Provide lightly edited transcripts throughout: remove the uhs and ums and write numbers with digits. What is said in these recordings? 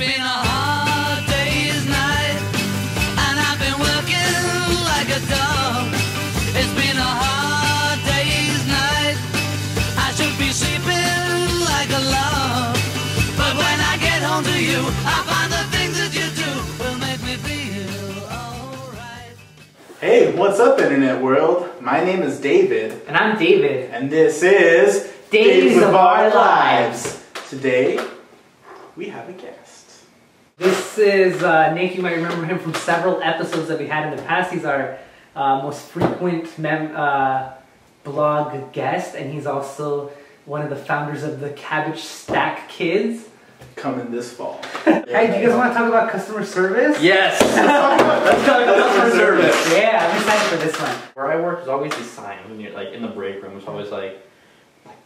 been a hard day's night, and I've been working like a dog. It's been a hard day's night, I should be sleeping like a log. But when I get home to you, I find the things that you do will make me feel alright. Hey, what's up, Internet world? My name is David. And I'm David. And this is Days of Our Lives. Today, we have a guest. This is Nick. You might remember him from several episodes that we had in the past. He's our most frequent blog guest, and he's also one of the founders of the Cabbage Stack Kids. Coming this fall. Hey, do you guys want to talk about customer service? Yes! Let's talk about customer service. Yeah, I'm excited for this one. Where I work, there's always these signs when you're like in the break room. It's always like,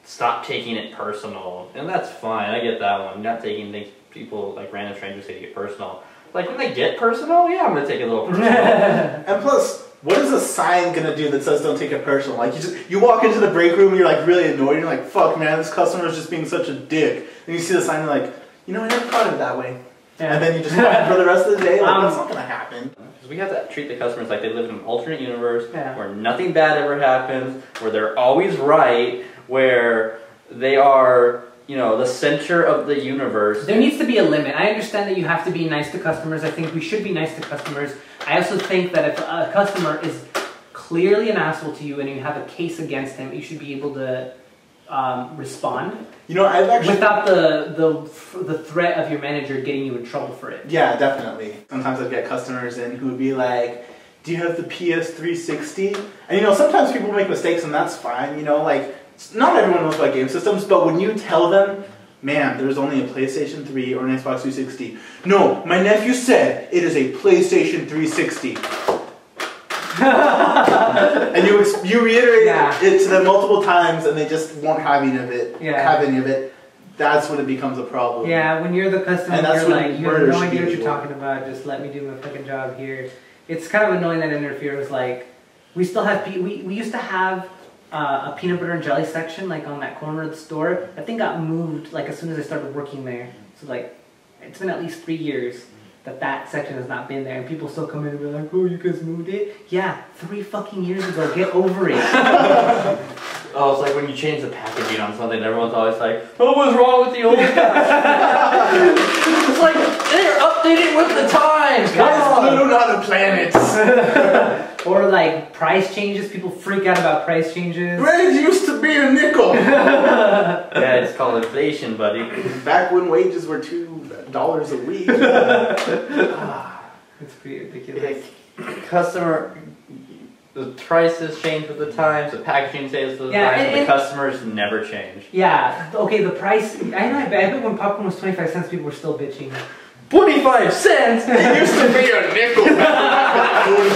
stop taking it personal. And that's fine, I get that one. You're not taking things, people, like random strangers say to get personal. Like when they get personal, yeah, I'm gonna take it a little personal. And plus, what is a sign gonna do that says don't take it personal? Like you walk into the break room and you're like really annoyed, and you're like, fuck man, this customer is just being such a dick. And you see the sign and you're like, you know, I never thought of it that way. Yeah. And then you just walk for the rest of the day, like, that's not gonna happen. Because we have to treat the customers like they live in an alternate universe where nothing bad ever happens, where they're always right, where they are, you know, the center of the universe. There needs to be a limit. I understand that you have to be nice to customers. I think we should be nice to customers. I also think that if a customer is clearly an asshole to you and you have a case against him, you should be able to respond. You know, I've actually... without the threat of your manager getting you in trouble for it. Yeah, definitely. Sometimes I'd get customers in who would be like, do you have the PS360? And you know, sometimes people make mistakes and that's fine, you know, like, not everyone knows about game systems, but when you tell them, man, there's only a PlayStation 3 or an Xbox 360. No, my nephew said it is a PlayStation 360. And you reiterate it to them multiple times and they just won't have any of it. That's when it becomes a problem. Yeah, when you're the customer, and you're like, you have no idea what you're talking about, just let me do my fucking job here. It's kind of annoying that interferes. Like, we still have, we used to have a peanut butter and jelly section like on that corner of the store. That thing got moved like as soon as I started working there. So like, it's been at least 3 years that section has not been there, and people still come in and be like, oh, you guys moved it? Yeah, 3 fucking years ago, get over it. Oh, it's like when you change the packaging on something, everyone's always like, what was wrong with the old guy? It's like, they're updating with the times, guys. Blue, not a planet. Or like price changes, people freak out about price changes. Bread used to be a nickel. Yeah, it's called inflation, buddy. Back when wages were $2 a week. It's pretty ridiculous. Customer, the prices change with the times, the packaging changes with the times, and the customers never change. Yeah, okay, the price, I bet when popcorn was 25 cents, people were still bitching. 25 cents? It used to be a nickel.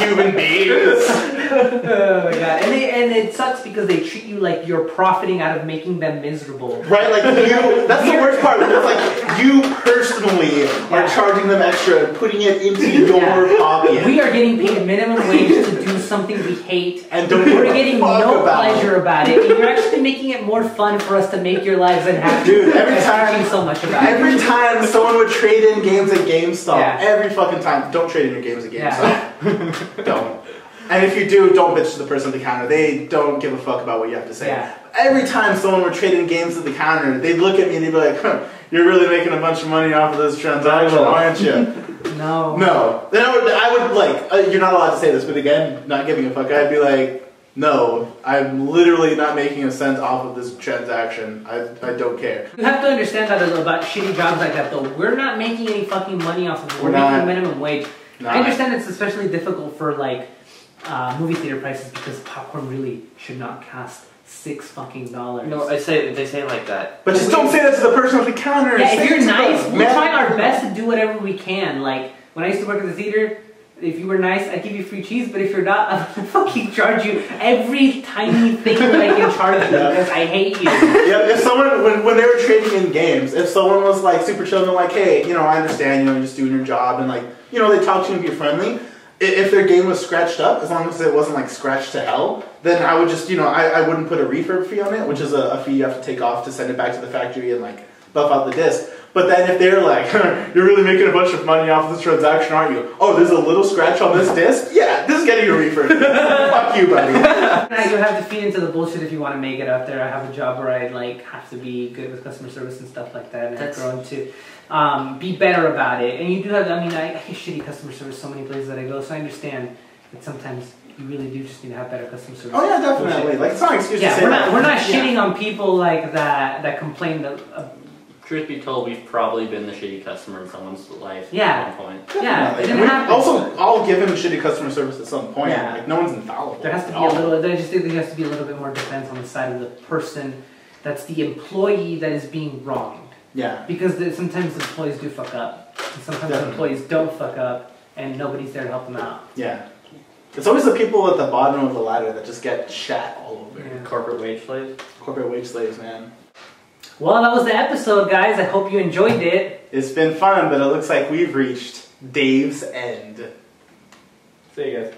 Human beings. Oh my god, and it sucks because they treat you like you're profiting out of making them miserable. Right, like you, that's the worst part. It's like you personally are charging them extra and putting it into your pocket. We are getting paid minimum wage to do something we hate, and we're getting no pleasure about it, and you're actually making it more fun for us to make your lives unhappy. Dude, every time someone would trade in games at GameStop, every fucking time, don't trade in your games at GameStop. Don't. And if you do, don't bitch to the person at the counter. They don't give a fuck about what you have to say. Yeah. Every time someone were trading games at the counter, they'd look at me and they'd be like, huh, you're really making a bunch of money off of this transaction, aren't you? No. No. Then I would like, you're not allowed to say this, but again, not giving a fuck, I'd be like, no, I'm literally not making a cent off of this transaction. I don't care. You have to understand that about shitty jobs like that though. We're not making any fucking money off of it. We're making minimum wage. I understand it's especially difficult for like movie theater prices because popcorn really should not cost $6 fucking. No, they say it like that. But just don't say that to the person at the counter. Yeah, if you're nice, we're trying our best to do whatever we can. Like when I used to work at the theater, if you were nice, I'd give you free cheese, but if you're not, I'll fucking charge you every tiny thing that I can charge you because I hate you. Yeah, if someone, when they were trading in games, if someone was like super chill and like, hey, you know, I understand, you know, you're just doing your job and like, you know, they talk to you and be friendly, if their game was scratched up, as long as it wasn't like scratched to hell, then I would just, you know, I wouldn't put a refurb fee on it, which is a fee you have to take off to send it back to the factory and like buff out the disc. But then if they're like, you're really making a bunch of money off this transaction, aren't you? Oh, there's a little scratch on this disc? Yeah, this is getting a refund. Fuck you, buddy. You have to feed into the bullshit if you want to make it up there. I have a job where I like have to be good with customer service and stuff like that, and I've grown to be better about it. And you do have, I mean, I get shitty customer service so many places that I go, so I understand that sometimes you really do just need to have better customer service. Oh yeah, definitely. Like, it's not an excuse to say that. We're not shitting on people like that complain that... Truth be told, we've probably been the shitty customer in someone's life at one point. Yeah, it didn't happen. Also, I'll give him shitty customer service at some point. Yeah. Like, no one's infallible. There has to be a little. I just think there has to be a little bit more defense on the side of the person that's the employee that is being wronged. Yeah. Because sometimes employees do fuck up, and sometimes employees don't fuck up, and nobody's there to help them out. Yeah. It's always the people at the bottom of the ladder that just get shat all over. Yeah. Corporate wage slaves. Corporate wage slaves, man. Well, that was the episode, guys. I hope you enjoyed it. It's been fun, but it looks like we've reached Dave's end. See you guys.